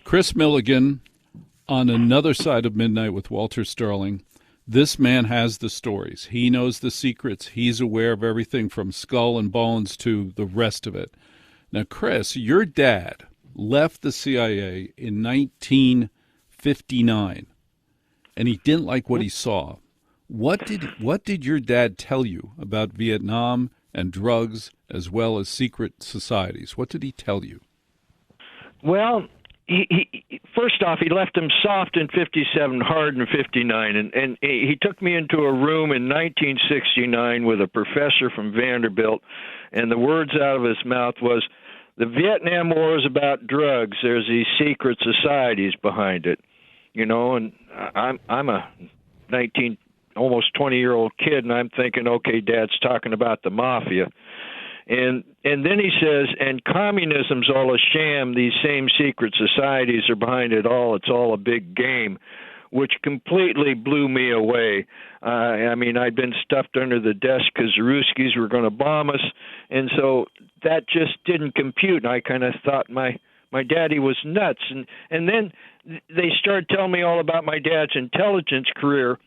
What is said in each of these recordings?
Chris Milligan on Another Side of Midnight with Walter Sterling. This man has the stories. He knows the secrets. He's aware of everything from skull and bones to the rest of it. Now, Chris, your dad left the CIA in 1959, and he didn't like what he saw. What did your dad tell you about Vietnam and drugs as well as secret societies? What did he tell you? Well, he first off, he left him soft in 57, hard in 59, and he took me into a room in 1969 with a professor from Vanderbilt, and the words out of his mouth was, "The Vietnam War is about drugs. There's these secret societies behind it," And I'm a 19, almost 20-year-old kid, and I'm thinking, okay, Dad's talking about the mafia. And then he says, and communism's all a sham. These same secret societies are behind it all. It's all a big game, which completely blew me away. I'd been stuffed under the desk because the Ruskies were going to bomb us, and so that just didn't compute. And I kind of thought my daddy was nuts. And then they started telling me all about my dad's intelligence career,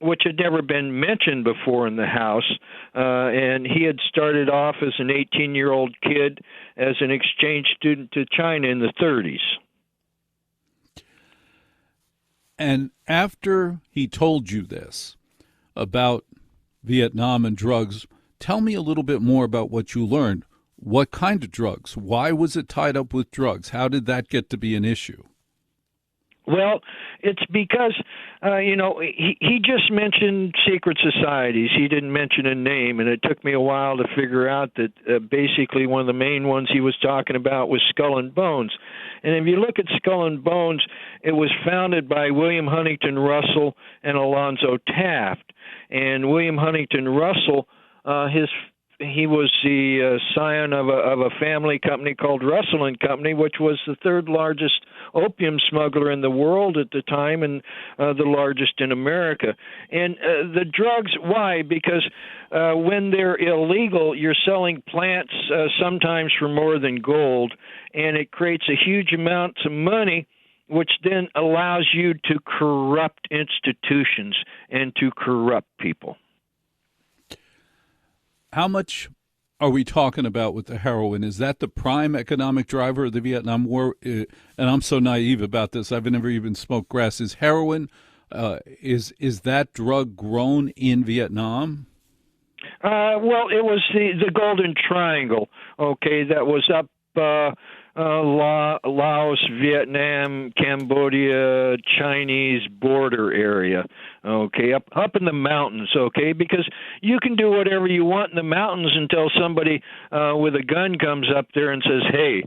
which had never been mentioned before in the house. And he had started off as an 18-year-old kid as an exchange student to China in the 30s. And after he told you this about Vietnam and drugs, tell me a little bit more about what you learned. What kind of drugs? Why was it tied up with drugs? How did that get to be an issue? Well, it's because, he just mentioned secret societies. He didn't mention a name, and it took me a while to figure out that basically one of the main ones he was talking about was Skull and Bones. And if you look at Skull and Bones, it was founded by William Huntington Russell and Alonzo Taft. And William Huntington Russell, he was the scion of a family company called Russell and Company, which was the third largest opium smuggler in the world at the time and the largest in America. And the drugs, why? Because when they're illegal, you're selling plants sometimes for more than gold, and it creates a huge amount of money, which then allows you to corrupt institutions and to corrupt people. How much are we talking about with the heroin? Is that the prime economic driver of the Vietnam War? And I'm so naive about this. I've never even smoked grass. Is heroin, is that drug grown in Vietnam? Well, it was the Golden Triangle, okay, that was up Laos, Vietnam, Cambodia, Chinese border area, okay, up in the mountains, okay, because you can do whatever you want in the mountains until somebody with a gun comes up there and says, hey,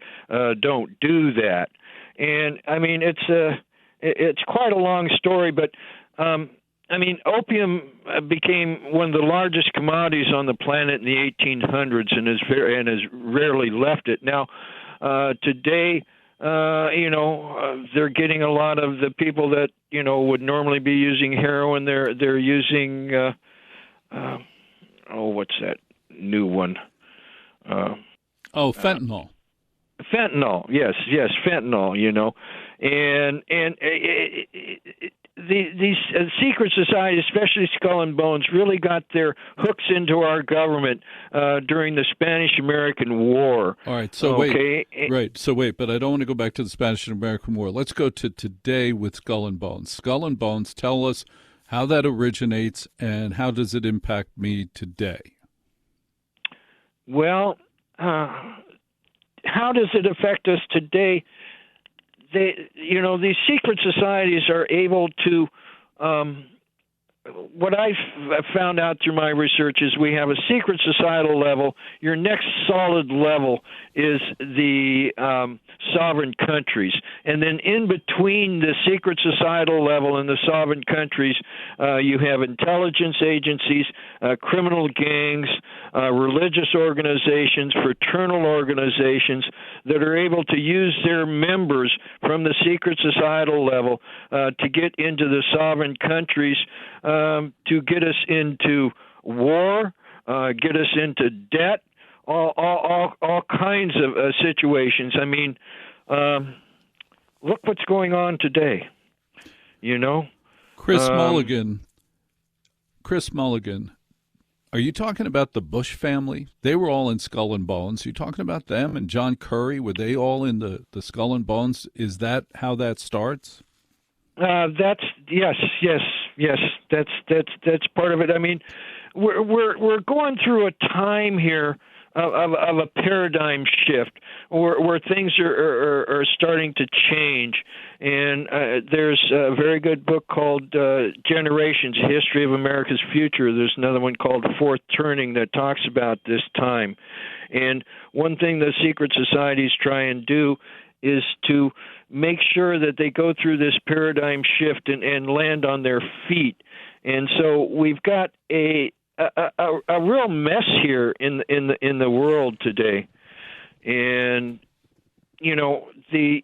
don't do that. And, it's quite a long story, but opium became one of the largest commodities on the planet in the 1800s and has rarely left it. Now, today, they're getting a lot of the people that, would normally be using heroin. They're using, what's that new one? Fentanyl. Fentanyl, yes, fentanyl, and these secret societies, especially Skull and Bones, really got their hooks into our government during the Spanish-American War. All right, so wait, but I don't want to go back to the Spanish-American War. Let's go to today with Skull and Bones. Skull and Bones, tell us how that originates and how does it impact me today? Well, how does it affect us today? These secret societies are able to, what I've found out through my research is we have a secret societal level. Your next solid level is the sovereign countries. And then in between the secret societal level and the sovereign countries, you have intelligence agencies, criminal gangs, religious organizations, fraternal organizations that are able to use their members from the secret societal level to get into the sovereign countries, to get us into war, get us into debt, all kinds of situations. look what's going on today. You know, Chris Mulligan. Chris Mulligan. Are you talking about the Bush family? They were all in Skull and Bones. Are you talking about them and John Kerry? Were they all in the Skull and Bones? Is that how that starts? That's yes. That's part of it. I mean, we're going through a time here of a paradigm shift where things are starting to change. And there's a very good book called Generations: History of America's Future. There's another one called Fourth Turning that talks about this time. And one thing the secret societies try and do is to make sure that they go through this paradigm shift and land on their feet. And so we've got a real mess here in the world today. And you know, the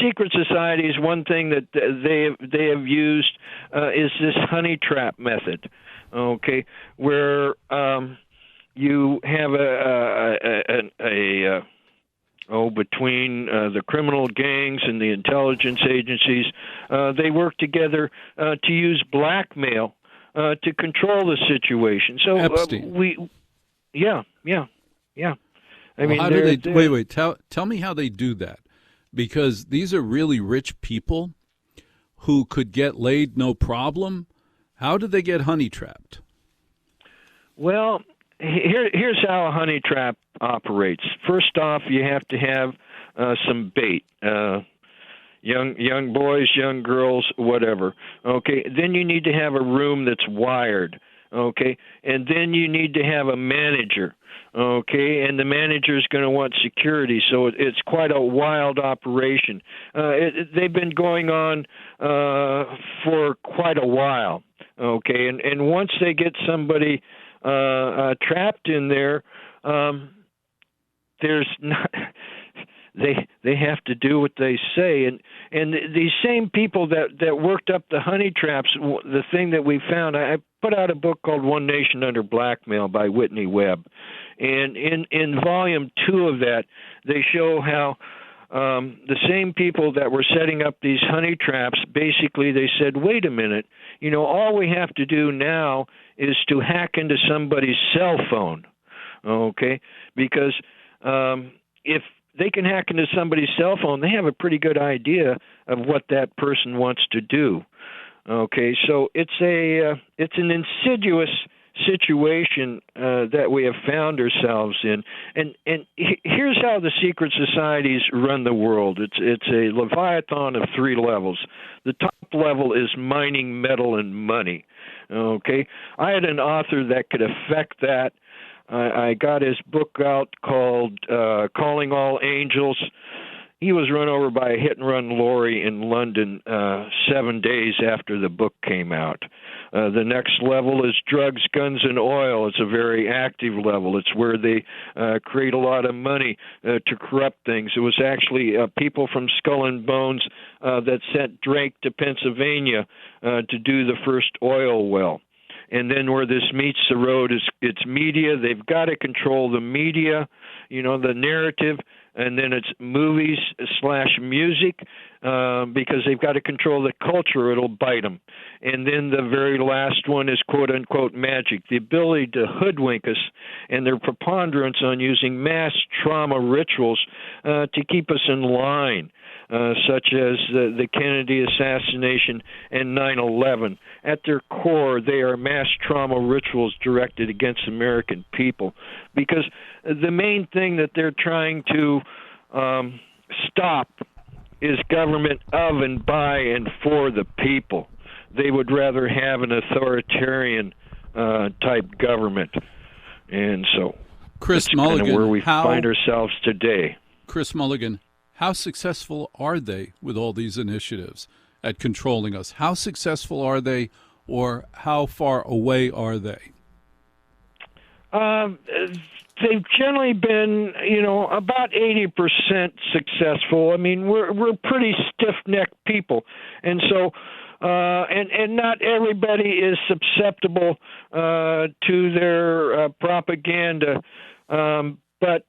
secret societies, one thing that they have used is this honey trap method. Okay, where you have between the criminal gangs and the intelligence agencies, they work together to use blackmail to control the situation. So Epstein. Yeah. I mean, how do they? Wait. Tell me how they do that, because these are really rich people who could get laid no problem. How do they get honey trapped? Well, here's how a honey trap operates. First off, you have to have some bait. Young boys, young girls, whatever. Okay. Then you need to have a room that's wired. Okay. And then you need to have a manager. Okay. And the manager is going to want security. So it's quite a wild operation. They've been going on for quite a while. Okay. And once they get somebody trapped in there, there's not. They have to do what they say, and these same people that worked up the honey traps. The thing that we found, I put out a book called One Nation Under Blackmail by Whitney Webb, and in volume 2 of that, they show how the same people that were setting up these honey traps, basically they said, wait a minute, you know, all we have to do now is to hack into somebody's cell phone, okay? Because if they can hack into somebody's cell phone, they have a pretty good idea of what that person wants to do. Okay, so it's an insidious situation that we have found ourselves in, and here's how the secret societies run the world. It's a leviathan of 3 levels. The top level is mining metal and money. Okay, I had an author that could affect that. I got his book out called Calling All Angels. He was run over by a hit-and-run lorry in London 7 days after the book came out. The next level is drugs, guns, and oil. It's a very active level. It's where they create a lot of money to corrupt things. It was actually people from Skull and Bones that sent Drake to Pennsylvania to do the first oil well. And then where this meets the road is it's media. They've got to control the media, you know, the narrative, and then it's movies / music because they've got to control the culture. It'll bite them. And then the very last one is quote-unquote magic, the ability to hoodwink us and their preponderance on using mass trauma rituals to keep us in line. Such as the Kennedy assassination and 9/11. At their core, they are mass trauma rituals directed against American people, because the main thing that they're trying to stop is government of and by and for the people. They would rather have an authoritarian type government, and so Chris that's Mulligan, kind of where we find ourselves today. Chris Mulligan, how successful are they with all these initiatives at controlling us? How successful are they, or how far away are they? They've generally been, you know, about 80% successful. I mean, we're pretty stiff-necked people, and so and not everybody is susceptible to their propaganda, but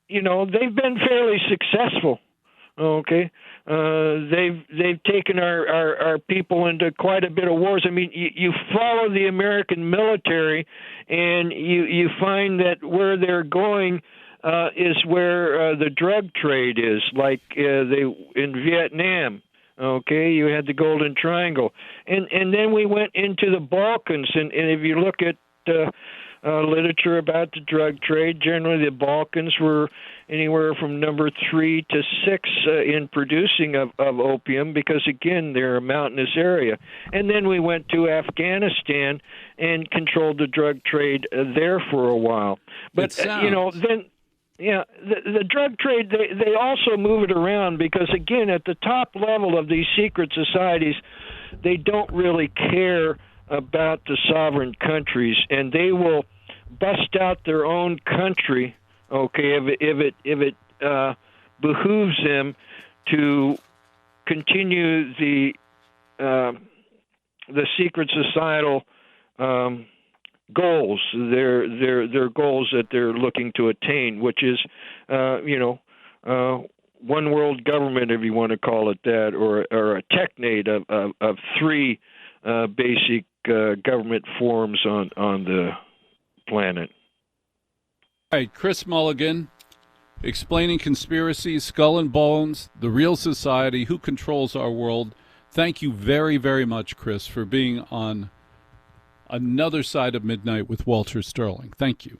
you know, they've been fairly successful. Okay, They've taken our people into quite a bit of wars. I mean, you follow the American military, and you find that where they're going is where the drug trade is, like they in Vietnam. Okay, you had the Golden Triangle, and then we went into the Balkans, and if you look at literature about the drug trade, generally the Balkans were anywhere from number 3 to 6 in producing of opium, because again they're a mountainous area. And then we went to Afghanistan and controlled the drug trade there for a while. But then. Yeah, the drug trade, they also move it around because, again, at the top level of these secret societies, they don't really care about the sovereign countries, and they will bust out their own country, okay, if it behooves them to continue the secret societal goals, their goals that they're looking to attain, which is, one world government, if you want to call it that, or a technate of 3 basic government forms on the planet. All right, Chris Mulligan, explaining conspiracies, skull and bones, the real society, who controls our world. Thank you very, very much, Chris, for being on Another Side of Midnight with Walter Sterling. Thank you.